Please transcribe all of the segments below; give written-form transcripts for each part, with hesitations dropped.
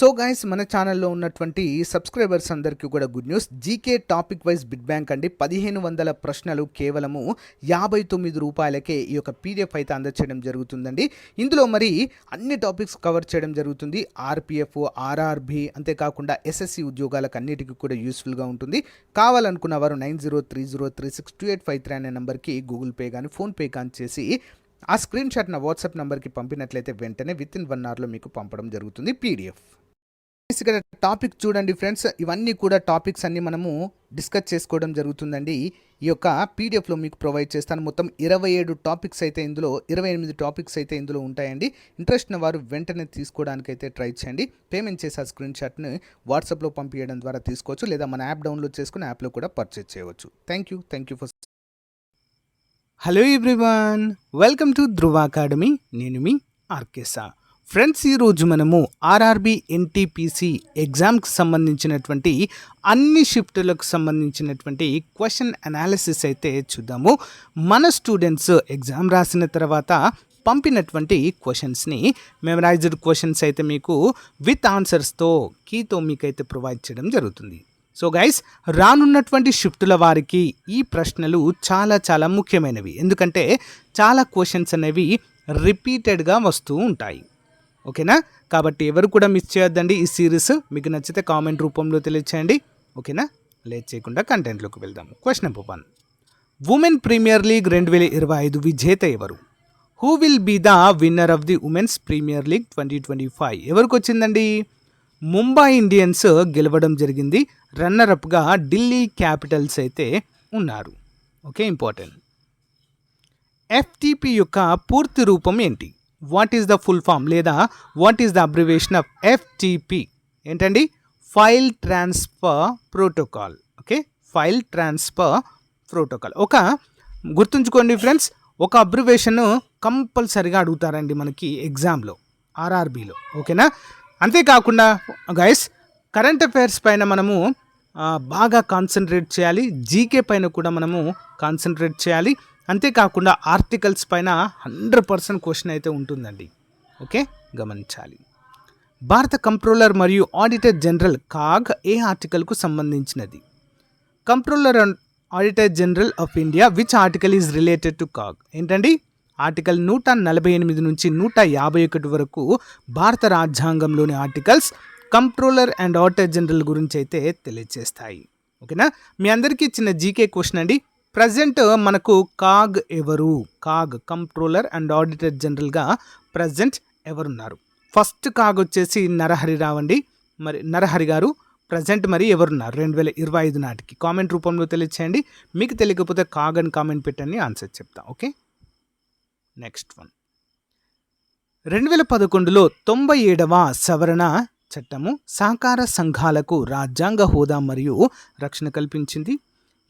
So guys, మన ఛానల్లో ఉన్నటువంటి సబ్స్క్రైబర్స్ అందరికీ కూడా good news. GK topic wise bid bank అండి. 1500 ప్రశ్నలు కేవలము 59 రూపాయలకే ఈ యొక్క పీడిఎఫ్ అయితే అందచేయడం జరుగుతుందండి. ఇందులో మరి అన్ని టాపిక్స్ కవర్ చేయడం జరుగుతుంది. ఆర్పిఎఫ్, ఆర్ఆర్బి, అంతేకాకుండా ఎస్ఎస్సి ఉద్యోగాలకు అన్నిటికీ కూడా యూస్ఫుల్గా ఉంటుంది. కావాలనుకున్న వారు 9030362853 అనే నెంబర్కి గూగుల్ పే కానీ ఫోన్పే కానీ చేసి ఆ స్క్రీన్ షాట్ నా వాట్సాప్ నెంబర్కి పంపినట్లయితే వెంటనే విత్ ఇన్ 1 అవర్లో మీకు పంపడం జరుగుతుంది పీడిఎఫ్. ఇక్కడ టాపిక్ చూడండి ఫ్రెండ్స్, ఇవన్నీ కూడా టాపిక్స్ అన్ని మనము డిస్కస్ చేసుకోవడం జరుగుతుందండి. ఈ యొక్క పీడిఎఫ్లో మీకు ప్రొవైడ్ చేస్తాను. మొత్తం 27 టాపిక్స్ అయితే ఇందులో 28 టాపిక్స్ అయితే ఇందులో ఉంటాయండి. ఇంట్రెస్ట్ ఉన్న వారు వెంటనే తీసుకోవడానికి అయితే ట్రై చేయండి. పేమెంట్ చేసే స్క్రీన్ షాట్ని వాట్సాప్లో పంపించడం ద్వారా తీసుకోవచ్చు, లేదా మన యాప్ డౌన్లోడ్ చేసుకుని యాప్లో కూడా పర్చేజ్ చేయవచ్చు. Thank you for. Hello everyone, welcome to Dhruva academy. నేను మీ ఆర్కేసా. ఫ్రెండ్స్, ఈరోజు మనము ఆర్ఆర్బి ఎన్టీపీసీ ఎగ్జామ్కి సంబంధించినటువంటి అన్ని షిఫ్టులకు సంబంధించినటువంటి క్వశ్చన్ అనాలిసిస్ అయితే చూద్దాము. మన స్టూడెంట్స్ ఎగ్జామ్ రాసిన తర్వాత పంపినటువంటి క్వశ్చన్స్ని మెమరైజ్డ్ క్వశ్చన్స్ అయితే మీకు విత్ ఆన్సర్స్తో కీతో మీకైతే ప్రొవైడ్ చేయడం జరుగుతుంది. సో గైస్, రానున్నటువంటి షిఫ్టుల వారికి ఈ ప్రశ్నలు చాలా ముఖ్యమైనవి. ఎందుకంటే చాలా క్వశ్చన్స్ అనేవి రిపీటెడ్గా వస్తూ ఉంటాయి. ఓకేనా? కాబట్టి ఎవరు కూడా మిస్ చేయొద్దండి. ఈ సిరీస్ మీకు నచ్చితే కామెంట్ రూపంలో తెలియచేయండి. ఓకేనా? లేట్ చేయకుండా కంటెంట్లోకి వెళ్దాం. Question number 1, women premier league 2025 విజేత ఎవరు? Who will be the winner of the women's premier league 2025? ఎవరికి వచ్చిందండి? ముంబై ఇండియన్స్ గెలవడం జరిగింది. రన్నరప్గా ఢిల్లీ క్యాపిటల్స్ అయితే ఉన్నారు. Okay, important. ఎఫ్టీపీ యొక్క పూర్తి రూపం ఏంటి? What is the full form లేదా what is the abbreviation of FTP? ఏంటండి? File transfer protocol. Okay, file transfer protocol. గుర్తుంచుకోండి ఫ్రెండ్స్, ఒక అబ్రివేషన్ కంపల్సరిగా అడుగుతారండి మనకి ఎగ్జామ్లో, ఆర్ఆర్బీలో. ఓకేనా? అంతేకాకుండా గైస్, కరెంట్ అఫైర్స్ పైన మనము బాగా కాన్సన్ట్రేట్ చేయాలి. జీకే పైన కూడా మనము కాన్సన్ట్రేట్ చేయాలి. అంతేకాకుండా ఆర్టికల్స్ పైన 100% క్వశ్చన్ అయితే ఉంటుందండి. ఓకే, గమనించాలి. భారత కంట్రోలర్ మరియు ఆడిటర్ జనరల్ కాగ్ ఏ ఆర్టికల్కు సంబంధించినది? Controller and auditor general of India which article is related to CAG? ఏంటండి? ఆర్టికల్ 148 నుంచి 151 వరకు భారత రాజ్యాంగంలోని articles controller and auditor general గురించి అయితే తెలియజేస్తాయి. ఓకేనా? మీ అందరికీ చిన్న జీకే క్వశ్చన్ అండి. ప్రజెంట్ మనకు కాగ్ ఎవరు? కాగ్ కంట్రోలర్ అండ్ ఆడిటర్ జనరల్గా ప్రజెంట్ ఎవరున్నారు? ఫస్ట్ కాగ్ వచ్చేసి నరహరి రావు అండి. మరి నరహరి గారు ప్రజెంట్ మరి ఎవరున్నారు 2025 నాటికి? కామెంట్ రూపంలో తెలియచేయండి. మీకు తెలియకపోతే కాగ్ అని కామెంట్ పెట్టండి, ఆన్సర్ చెప్తా. Okay, next one. 2011లో 97వ సవరణ చట్టము సహకార సంఘాలకు రాజ్యాంగ హోదా మరియు రక్షణ కల్పించింది.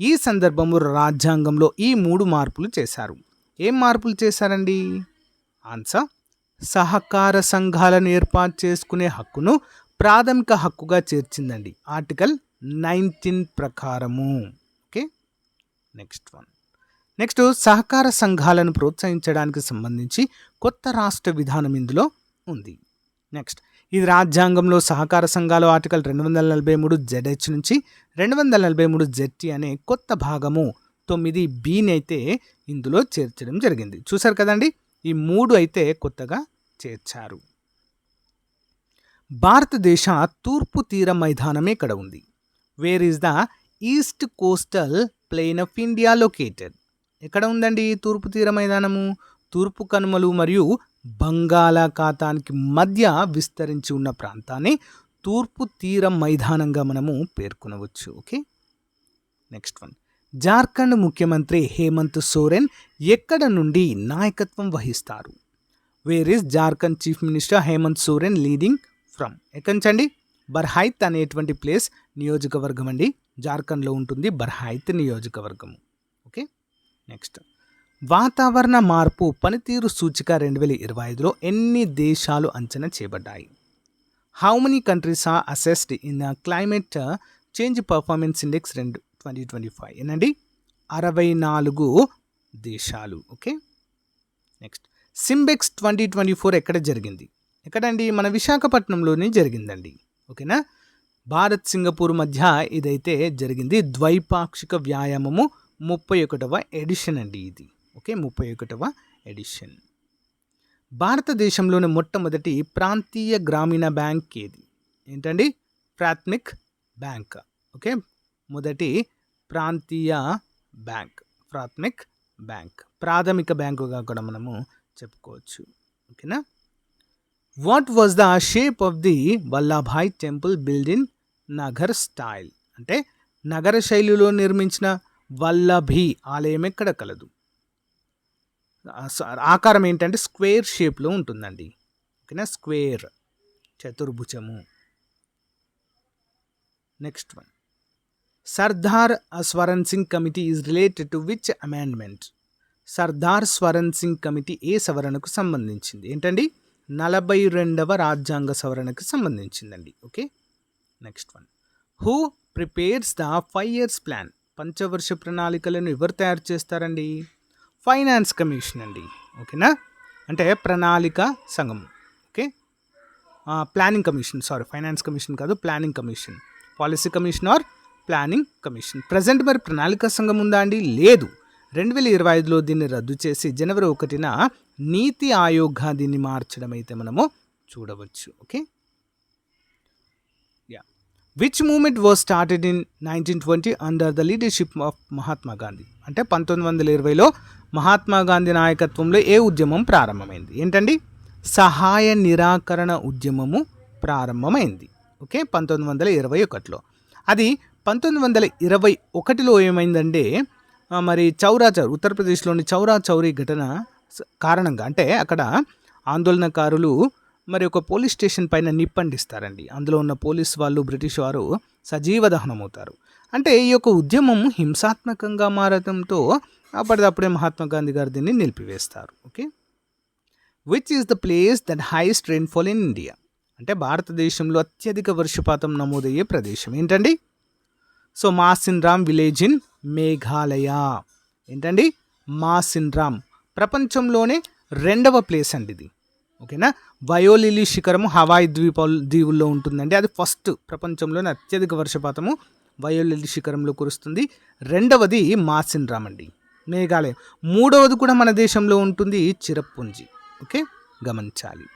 ఈ సందర్భంలో రాజ్యాంగంలో ఈ 3 మార్పులు చేశారు. ఏం మార్పులు చేశారండి? ఆన్సర్, సహకార సంఘాలను ఏర్పాటు చేసుకునే హక్కును ప్రాథమిక హక్కుగా చేర్చిందండి ఆర్టికల్ 19 ప్రకారము. Okay, next one. నెక్స్ట్, సహకార సంఘాలను ప్రోత్సహించడానికి సంబంధించి కొత్త రాష్ట్ర విధానం ఇందులో ఉంది. నెక్స్ట్, ఇది రాజ్యాంగంలో సహకార సంఘాలు ఆర్టికల్ 243 ZH నుంచి 243 ZT అనే కొత్త భాగము 9B అయితే ఇందులో చేర్చడం జరిగింది. చూసారు కదండి, ఈ 3 అయితే కొత్తగా చేర్చారు. భారతదేశ తూర్పు తీర మైదానం ఎక్కడ ఉంది? Where is the east coastal plain of India located? ఎక్కడ ఉందండి తూర్పు తీర మైదానము? తూర్పు కనుమలు మరియు బంగాళాఖాతానికి మధ్య విస్తరించి ఉన్న ప్రాంతాన్ని తూర్పు తీర మైదానంగా మనము పేర్కొనవచ్చు. Okay, next one. జార్ఖండ్ ముఖ్యమంత్రి హేమంత్ సోరెన్ ఎక్కడ నుండి నాయకత్వం వహిస్తారు? Where is Jharkhand chief minister Hemant Soren leading from? ఎక్కడి నుంచి అండి? బర్హైత్ అనేటువంటి ప్లేస్, నియోజకవర్గం అండి. జార్ఖండ్లో ఉంటుంది బర్హైత్ నియోజకవర్గము. Okay, next. వాతావరణ మార్పు పనితీరు సూచిక 2025లో ఎన్ని దేశాలు అంచనా చేయబడ్డాయి? How many countries are assessed in climate change performance index 2025? ఏనండి, 64 దేశాలు. Okay, next. సింబెక్స్ 2024 ఎక్కడ జరిగింది? ఎక్కడండి? మన విశాఖపట్నంలోనే జరిగిందండి. ఓకేనా? భారత్ సింగపూర్ మధ్య ఇదైతే జరిగింది. ద్వైపాక్షిక వ్యాయామము 31వ ఎడిషన్ అండి ఇది. ఓకే, 31వ ఎడిషన్. భారతదేశంలోని మొట్టమొదటి ప్రాంతీయ గ్రామీణ బ్యాంక్ ఏది? ఏంటండి? ప్రాథమిక్ బ్యాంక్. ఓకే, మొదటి ప్రాంతీయ బ్యాంక్ ప్రాథమిక్ బ్యాంక్, ప్రాథమిక బ్యాంకుగా కూడా మనము చెప్పుకోవచ్చు. ఓకేనా? What was the shape of the Vallabhbhai temple build in Nagar style? అంటే నగర శైలిలో నిర్మించిన వల్లభి ఆలయం ఎక్కడ కలదు? ఆకారం ఏంటంటే స్క్వేర్ షేప్లో ఉంటుందండి. ఓకేనా? స్క్వేర్, చతుర్భుజము. Next one, Sardar Swaran Singh committee is related to which amendment? Sardar Swaran Singh committee ఏ సవరణకు సంబంధించింది? ఏంటండి? 42వ రాజ్యాంగ సవరణకు సంబంధించిందండి. Okay, next one, who prepares the 5 years plan? పంచవర్ష ప్రణాళికలను ఎవరు తయారు చేస్తారండి? ఫైనాన్స్ కమిషన్ అండి. ఓకేనా? అంటే ప్రణాళిక సంఘం. Okay, planning commission, finance commission కాదు, planning commission. Policy commission or planning commission. Present మరి ప్రణాళిక సంఘం ఉందా అండి? లేదు. 2025లో దీన్ని రద్దు చేసి జనవరి 1న నీతి ఆయోగ్గా దీన్ని మార్చడం అయితే మనము చూడవచ్చు. Okay, which movement was started in 1920 under the leadership of Mahatma Gandhi? అంటే 1920లో మహాత్మా గాంధీ నాయకత్వంలో ఏ ఉద్యమం ప్రారంభమైంది? ఏంటండి? సహాయ నిరాకరణ ఉద్యమము ప్రారంభమైంది. ఓకే, 1921లో. అది 1921లో ఏమైందంటే మరి చౌరాచౌరీ, ఉత్తరప్రదేశ్లోని చౌరీ ఘటన కారణంగా, అంటే అక్కడ ఆందోళనకారులు మరి ఒక పోలీస్ స్టేషన్ పైన నిప్పండిస్తారండి. అందులో ఉన్న పోలీస్ వాళ్ళు, బ్రిటిష్ వారు సజీవ దహనమవుతారు. అంటే ఈ యొక్క ఉద్యమం హింసాత్మకంగా మారడంతో అప్పటిదప్పుడే మహాత్మా గాంధీ గారు దీన్ని నిలిపివేస్తారు. Okay, which is the place that highest rainfall in India? అంటే భారతదేశంలో అత్యధిక వర్షపాతం నమోదయ్యే ప్రదేశం ఏంటండి? So Mawsynram village in Meghalaya. ఏంటండి? మాసిన్రామ్. ప్రపంచంలోనే 2వ ప్లేస్ అండి ఇది. ఓకేనా? వయోలిలీ శిఖరము హవాయి దీవుల్లో ఉంటుందండి. అది ఫస్ట్, ప్రపంచంలోనే అత్యధిక వర్షపాతము వయోలిలీ శిఖరంలో కురుస్తుంది. 2వది మాసిన్రామ్ అండి, మేఘాలయ. 3వది కూడా మన దేశంలో ఉంటుంది, చిరపుంజి. ఓకే, గమనించాలి.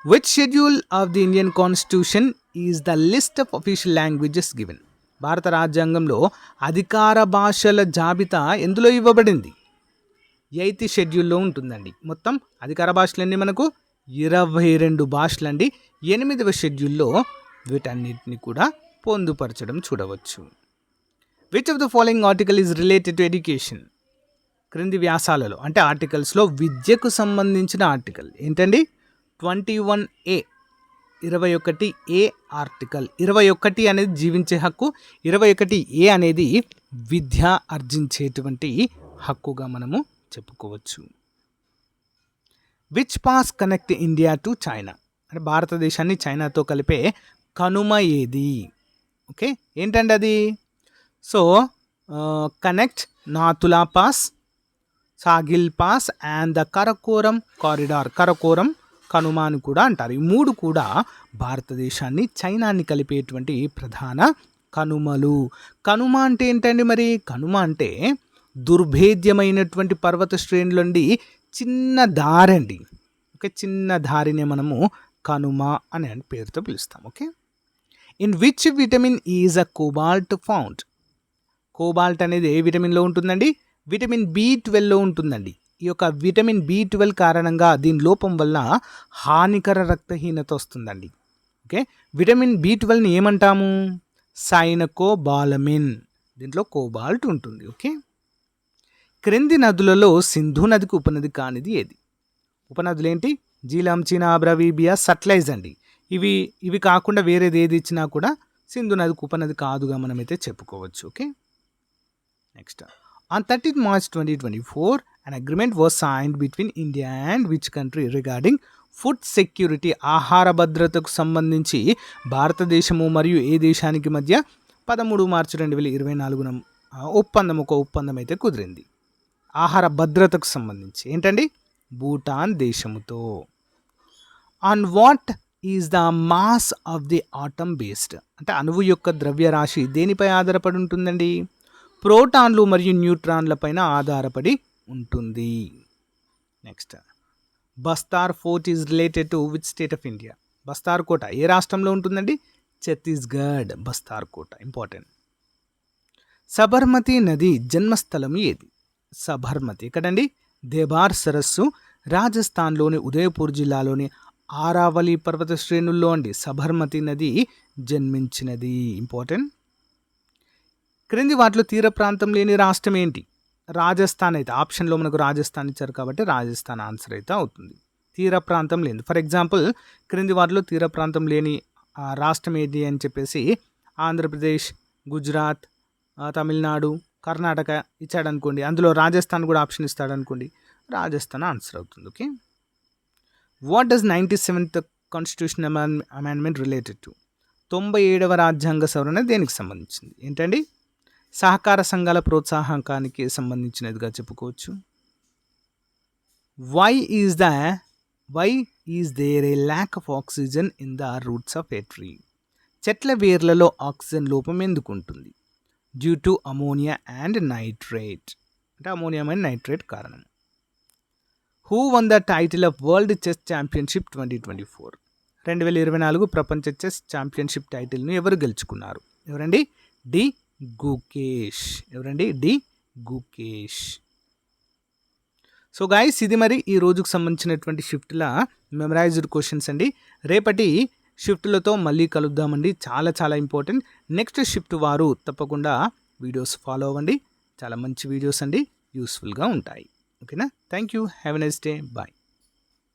Which schedule of the Indian constitution is the list of official languages given? భారత రాజ్యాంగంలో అధికార భాషల జాబితా ఎందులో ఇవ్వబడింది? 8th షెడ్యూల్లో ఉంటుందండి. మొత్తం అధికార భాషలన్నీ మనకు 22 భాషలండి. 8వ షెడ్యూల్లో వీటన్నిటిని కూడా పొందుపరచడం చూడవచ్చు. Which of the following article is related to education? క్రింది వ్యాసాలలో, అంటే ఆర్టికల్స్లో విద్యకు సంబంధించిన ఆర్టికల్ ఏంటండి? 21A, 21A article. 21 అనేది జీవించే హక్కు, 21A అనేది విద్య ఆర్జించేటువంటి హక్కుగా మనము చెప్పుకోవచ్చు. Which pass connect India to China? అంటే భారతదేశాన్ని చైనాతో కలిపే కనుమ ఏది? ఓకే, ఏంటండి అది? సో కనెక్ట్ నాతులా పాస్, సాగిల్ pass and the Karakoram corridor. Karakoram కనుమ అని కూడా అంటారు. ఈ 3 కూడా భారతదేశాన్ని చైనాని కలిపేటువంటి ప్రధాన కనుమలు. కనుమ అంటే ఏంటండి? మరి కనుమ అంటే దుర్భేద్యమైనటువంటి పర్వత శ్రేణుల నుండి చిన్న దారండి. ఓకే, చిన్న దారిని మనము కనుమ అనే పేరుతో పిలుస్తాం. Okay, in which vitamin is a cobalt found? Cobalt అనేది ఏ విటమిన్లో ఉంటుందండి? విటమిన్ B12లో ఉంటుందండి. ఈ యొక్క విటమిన్ B12 కారణంగా, దీని లోపం వల్ల హానికర రక్తహీనత వస్తుందండి. ఓకే, విటమిన్ B12ని ఏమంటాము? సైనకోబాలమిన్. దీంట్లో కోబాల్ట్ ఉంటుంది. ఓకే, క్రింది నదులలో సింధు నదికి ఉపనది కానిది ఏది? ఉపనదులు ఏంటి? జీలం, చినాబ్, రవి, బియాస్, సట్లైజ్ అండి. ఇవి కాకుండా వేరేది ఏది ఇచ్చినా కూడా సింధు నదికి ఉపనది కాదుగా మనమైతే చెప్పుకోవచ్చు. Okay, next, on 13th March 2024 an agreement was signed between India and which country regarding food security? ఆహార భద్రతకు సంబంధించి భారతదేశము మరియు ఏ దేశానికి మధ్య 13 మార్చి 2024 ఒక ఒప్పందం అయితే కుదిరింది. ఆహార భద్రతకు సంబంధించి ఏంటండి? భూటాన్ దేశముతో. On what is the mass of the atom based? అంటే అణువు యొక్క ద్రవ్యరాశి దేనిపై ఆధారపడి ఉంటుందండి? ప్రోటాన్లు మరియు న్యూట్రాన్ల పైన ఆధారపడి ఉంటుంది. Next, Bastar fort is related to which state of India? Bastar కోట ఏ రాష్ట్రంలో ఉంటుందండి? ఛత్తీస్గఢ్. బస్తార్ కోట ఇంపార్టెంట్. సబర్మతి నది జన్మస్థలం ఏది? సబర్మతి ఎక్కడండి? దేబార్ సరస్సు రాజస్థాన్లోని ఉదయపూర్ జిల్లాలోని ఆరావళి పర్వత శ్రేణుల్లో అండి సబర్మతి నది జన్మించినది. ఇంపార్టెంట్. క్రింది వాటిలో తీర ప్రాంతం లేని రాష్ట్రం ఏంటి? రాజస్థాన్ అయితే ఆప్షన్లో మనకు రాజస్థాన్ ఇచ్చారు కాబట్టి రాజస్థాన్ ఆన్సర్ అయితే అవుతుంది. తీర ప్రాంతం లేని, ఫర్ ఎగ్జాంపుల్ క్రింది వాటిలో తీర ప్రాంతం లేని రాష్ట్రం ఏది అని చెప్పేసి ఆంధ్రప్రదేశ్, గుజరాత్, తమిళనాడు, కర్ణాటక ఇచ్చాడనుకోండి, అందులో రాజస్థాన్ కూడా ఆప్షన్ ఇస్తాడనుకోండి, రాజస్థాన్ ఆన్సర్ అవుతుంది. Okay. What does 97th constitution amendment related to? 97వ రాజ్యాంగ సవరణ దేనికి సంబంధించింది? ఏంటండి? సహకార సంఘాల ప్రోత్సాహకానికి సంబంధించినదిగా చెప్పుకోవచ్చు. Why is there a lack of oxygen in the roots of a tree? చెట్ల వేర్లలో ఆక్సిజన్ లోపం ఎందుకు ఉంటుంది? Due to ammonia and nitrate. అంటే అమోనియా అండ్ నైట్రేట్ కారణం. Who won the title of world chess championship 2024? 2024 ప్రపంచ చెస్ ఛాంపియన్షిప్ టైటిల్ను ఎవరు గెలుచుకున్నారు? ఎవరండి? డి గుకేష్. ఎవరండి? డి గుకేష్. సో గైస్, ఇది మరి ఈ రోజుకు సంబంధించినటువంటి షిఫ్ట్ల మెమరైజ్డ్ క్వశ్చన్స్ అండి. రేపటి షిఫ్ట్లతో మళ్ళీ కలుద్దామండి. చాలా చాలా ఇంపార్టెంట్. నెక్స్ట్ షిఫ్ట్ వారు తప్పకుండా వీడియోస్ ఫాలో అవ్వండి. చాలా మంచి వీడియోస్ అండి, యూస్ఫుల్గా ఉంటాయి. ఓకేనా? Thank you. Have a nice day. Bye.